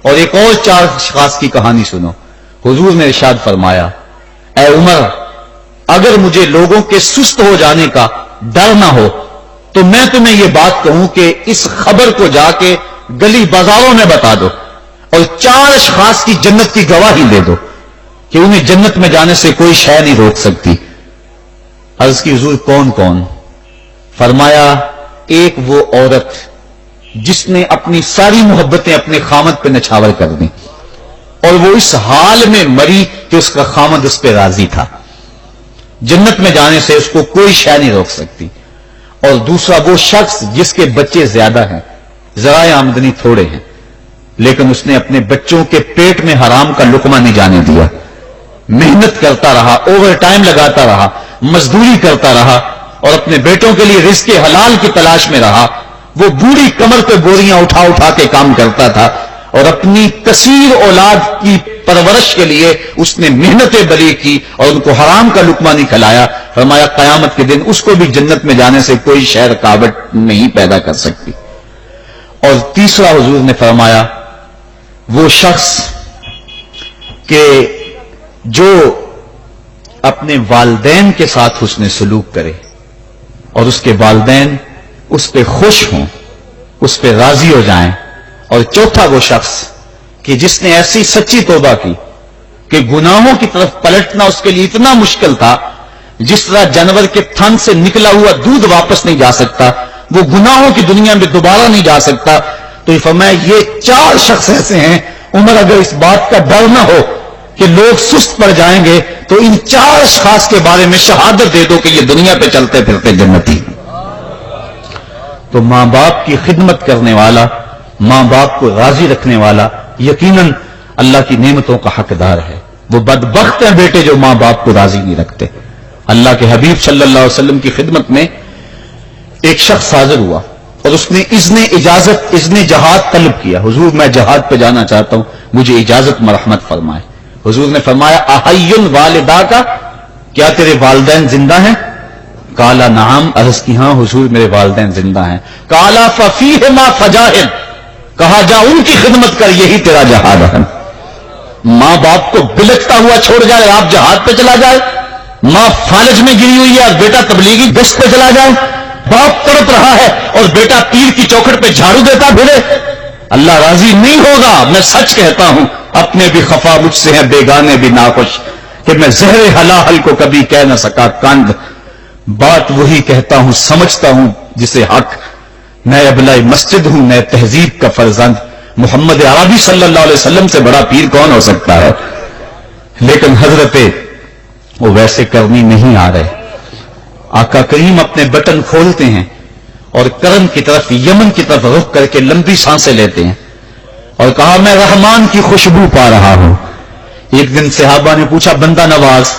اور ایک اور 4 اشخاص کی کہانی سنو. حضور نے ارشاد فرمایا اے عمر اگر مجھے لوگوں کے سست ہو جانے کا ڈر نہ ہو تو میں تمہیں یہ بات کہوں کہ اس خبر کو جا کے گلی بازاروں میں بتا دو اور 4 اشخاص کی جنت کی گواہی دے دو کہ انہیں جنت میں جانے سے کوئی شے نہیں روک سکتی. عرض کی حضور کون کون؟ فرمایا ایک وہ عورت جس نے اپنی ساری محبتیں اپنے خامد پہ نچھاور کر دیں اور وہ اس حال میں مری کہ اس کا خامد اس پہ راضی تھا. جنت میں جانے سے اس کو کوئی شے نہیں روک سکتی. اور دوسرا وہ شخص جس کے بچے زیادہ ہیں, ذرائع آمدنی تھوڑے ہیں, لیکن اس نے اپنے بچوں کے پیٹ میں حرام کا لقمہ نہیں جانے دیا, محنت کرتا رہا, اوور ٹائم لگاتا رہا, مزدوری کرتا رہا اور اپنے بیٹوں کے لیے رزق حلال کی تلاش میں رہا. وہ بوڑھی کمر پہ بوریاں اٹھا اٹھا کے کام کرتا تھا اور اپنی کثیر اولاد کی پرورش کے لیے اس نے محنتیں بری کی اور ان کو حرام کا لقمہ نہیں کھلایا. فرمایا قیامت کے دن اس کو بھی جنت میں جانے سے کوئی شے رکاوٹ نہیں پیدا کر سکتی. اور تیسرا حضور نے فرمایا وہ شخص کہ جو اپنے والدین کے ساتھ حسن سلوک کرے اور اس کے والدین اس پہ خوش ہوں, اس پہ راضی ہو جائیں. اور چوتھا وہ شخص کہ جس نے ایسی سچی توبہ کی کہ گناہوں کی طرف پلٹنا اس کے لیے اتنا مشکل تھا جس طرح جانور کے تھن سے نکلا ہوا دودھ واپس نہیں جا سکتا, وہ گناہوں کی دنیا میں دوبارہ نہیں جا سکتا. تو یہ فرمایا یہ 4 شخص ایسے ہیں عمر اگر اس بات کا ڈر نہ ہو کہ لوگ سست پڑ جائیں گے تو ان 4 اشخاص کے بارے میں شہادت دے دو کہ یہ دنیا پہ چلتے پھرتے جنتی. تو ماں باپ کی خدمت کرنے والا, ماں باپ کو راضی رکھنے والا یقیناً اللہ کی نعمتوں کا حقدار ہے. وہ بدبخت ہیں بیٹے جو ماں باپ کو راضی نہیں رکھتے. اللہ کے حبیب صلی اللہ علیہ وسلم کی خدمت میں ایک شخص حاضر ہوا اور اس نے اذن جہاد طلب کیا. حضور میں جہاد پہ جانا چاہتا ہوں, مجھے اجازت مرحمت فرمائے. حضور نے فرمایا احی والدہ کا, کیا تیرے والدین زندہ ہیں؟ کالا نعم. عرض کی ہاں حضور میرے والدین زندہ ہیں. کالا ففیہما فجاہد, کہا جا ان کی خدمت کر, یہی تیرا جہاد ہے. ماں باپ کو بلکتا ہوا چھوڑ جائے, آپ جہاد پہ چلا جائے. ماں فالج میں گری ہوئی ہے اور بیٹا تبلیغی گشت پہ چلا جائے. باپ تڑپ رہا ہے اور بیٹا پیر کی چوکھٹ پہ جھاڑو دیتا پھرے. اللہ راضی نہیں ہوگا. میں سچ کہتا ہوں, اپنے بھی خفا مجھ سے ہیں, بیگانے بھی ناخوش, کہ میں زہر حلاحل کو کبھی کہہ نہ سکا کند. بات وہی کہتا ہوں سمجھتا ہوں جسے حق. میں ابلۂ مسجد ہوں, میں تہذیب کا فرزند. محمد عربی صلی اللہ علیہ وسلم سے بڑا پیر کون ہو سکتا ہے؟ لیکن حضرت وہ ویسے کرنی نہیں آ رہے. آقا کریم اپنے بٹن کھولتے ہیں اور کرم کی طرف, یمن کی طرف رخ کر کے لمبی سانسیں لیتے ہیں اور کہا میں رحمان کی خوشبو پا رہا ہوں. ایک دن صحابہ نے پوچھا بندہ نواز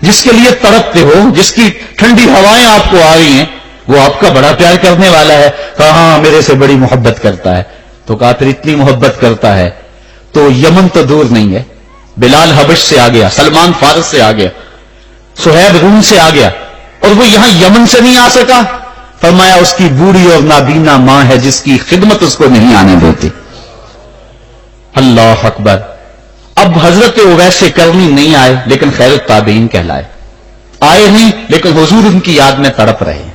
جس کے لیے تڑپتے ہو, جس کی ٹھنڈی ہوائیں آپ کو آ رہی ہیں, وہ آپ کا بڑا پیار کرنے والا ہے. کہا ہاں میرے سے بڑی محبت کرتا ہے. تو کہا پھر اتنی محبت کرتا ہے تو یمن تو دور نہیں ہے, بلال حبش سے آ گیا, سلمان فارس سے آ گیا, سہیب روم سے آ گیا, اور وہ یہاں یمن سے نہیں آ سکا. فرمایا اس کی بوڑھی اور نابینا ماں ہے جس کی خدمت اس کو نہیں آنے دیتی. اللہ اکبر. اب حضرت اویس کرنی نہیں آئے لیکن خیر التابعین کہلائے. آئے نہیں لیکن حضور ان کی یاد میں تڑپ رہے ہیں.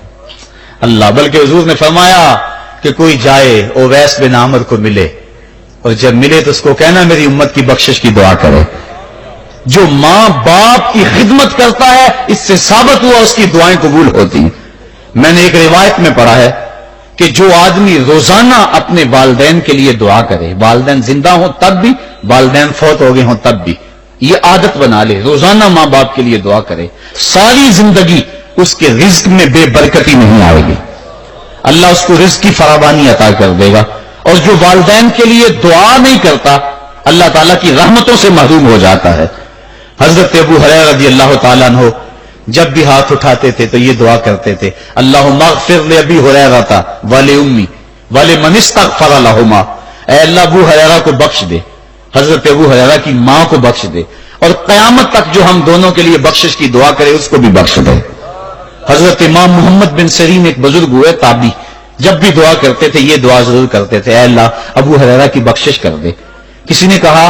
اللہ, بلکہ حضور نے فرمایا کہ کوئی جائے اویس بن عامر کو ملے اور جب ملے تو اس کو کہنا میری امت کی بخشش کی دعا کرے. جو ماں باپ کی خدمت کرتا ہے اس سے ثابت ہوا اس کی دعائیں قبول ہوتی ہیں. میں نے ایک روایت میں پڑھا ہے کہ جو آدمی روزانہ اپنے والدین کے لیے دعا کرے, والدین زندہ ہوں تب بھی, والدین فوت ہو گئے ہوں تب بھی, یہ عادت بنا لے, روزانہ ماں باپ کے لیے دعا کرے, ساری زندگی اس کے رزق میں بے برکتی نہیں آئے گی. اللہ اس کو رزق کی فراوانی عطا کر دے گا. اور جو والدین کے لیے دعا نہیں کرتا اللہ تعالیٰ کی رحمتوں سے محروم ہو جاتا ہے. حضرت ابو ہریرہ رضی اللہ تعالیٰ عنہ جب بھی ہاتھ اٹھاتے تھے تو یہ دعا کرتے تھے, اللہم اغفر لابی ہریرہ ولی ولی من استغفر لہما. اے اللہ ابو ہریرہ کو بخش دے, حضرت ابو ہریرہ کی ماں کو بخش دے, اور قیامت تک جو ہم دونوں کے لیے بخشش کی دعا کرے اس کو بھی بخش دے. حضرت امام محمد بن سیرین ایک بزرگ ہوئے تابعی, جب بھی دعا کرتے تھے یہ دعا ضرور کرتے تھے, اے اللہ ابو ہریرہ کی بخشش کر دے کسی نے کہا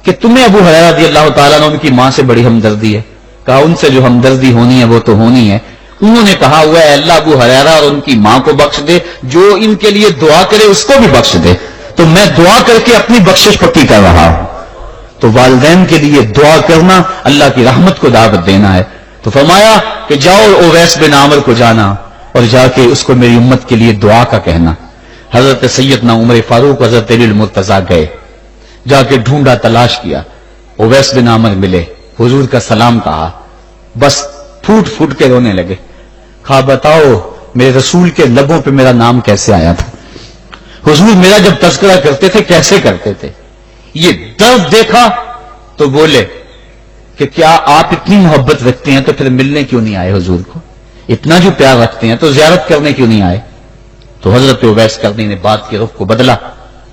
کہ تمہیں ابو ہریرہ رضی اللہ تعالیٰ عنہ ان کی ماں سے بڑی ہمدردی ہے. کہا ان سے جو ہمدردی ہونی ہے وہ تو ہونی ہے. انہوں نے کہا ہوا ہے اللہ ابو ہریرہ اور ان کی ماں کو بخش دے, جو ان کے لیے دعا کرے اس کو بھی بخش دے. تو میں دعا کر کے اپنی بخشش پکی کر رہا ہوں. تو والدین کے لیے دعا کرنا اللہ کی رحمت کو دعوت دینا ہے. تو فرمایا کہ جاؤ اویس بن عامر کو جانا اور جا کے اس کو میری امت کے لیے دعا کا کہنا. حضرت سیدنا عمر فاروق حضرت علی المرتضیٰ گئے, جا کے ڈھونڈا, تلاش کیا, اویس بن عامر ملے, حضور کا سلام کہا, بس پھوٹ پھوٹ کے رونے لگے. کہا بتاؤ میرے رسول کے لبوں پہ میرا نام کیسے آیا تھا, حضور میرا جب تذکرہ کرتے تھے کیسے کرتے تھے. یہ درد دیکھا تو بولے کہ کیا آپ اتنی محبت رکھتے ہیں تو پھر ملنے کیوں نہیں آئے حضور کو, اتنا جو پیار رکھتے ہیں تو زیارت کرنے کیوں نہیں آئے. تو حضرت اویس کرنی نے بات کے رخ کو بدلا.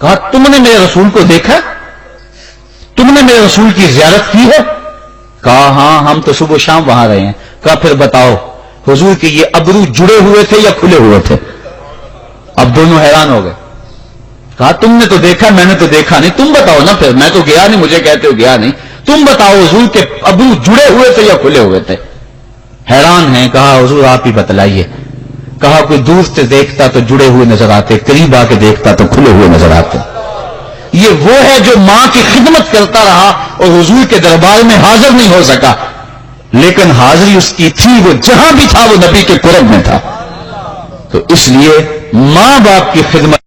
کہا تم نے میرے رسول کو دیکھا, تم نے میرے رسول کی زیارت کی ہے. کہا ہاں ہم تو صبح و شام وہاں رہے ہیں. کہا پھر بتاؤ حضور کے یہ ابرو جڑے ہوئے تھے یا کھلے ہوئے تھے. اب دونوں حیران ہو گئے. کہا تم نے تو دیکھا, میں نے تو دیکھا نہیں, تم بتاؤ نا. پھر میں تو گیا نہیں, مجھے کہتے ہو گیا نہیں, تم بتاؤ حضور کے ابرو جڑے ہوئے تھے یا کھلے ہوئے تھے. حیران ہیں. کہا حضور آپ ہی بتلائیے. کہا کوئی دور سے دیکھتا تو جڑے ہوئے نظر آتے, قریب آ کے دیکھتا تو کھلے ہوئے نظر آتے. یہ وہ ہے جو ماں کی خدمت کرتا رہا اور حضور کے دربار میں حاضر نہیں ہو سکا, لیکن حاضری اس کی تھی, وہ جہاں بھی تھا وہ نبی کے قرب میں تھا. تو اس لیے ماں باپ کی خدمت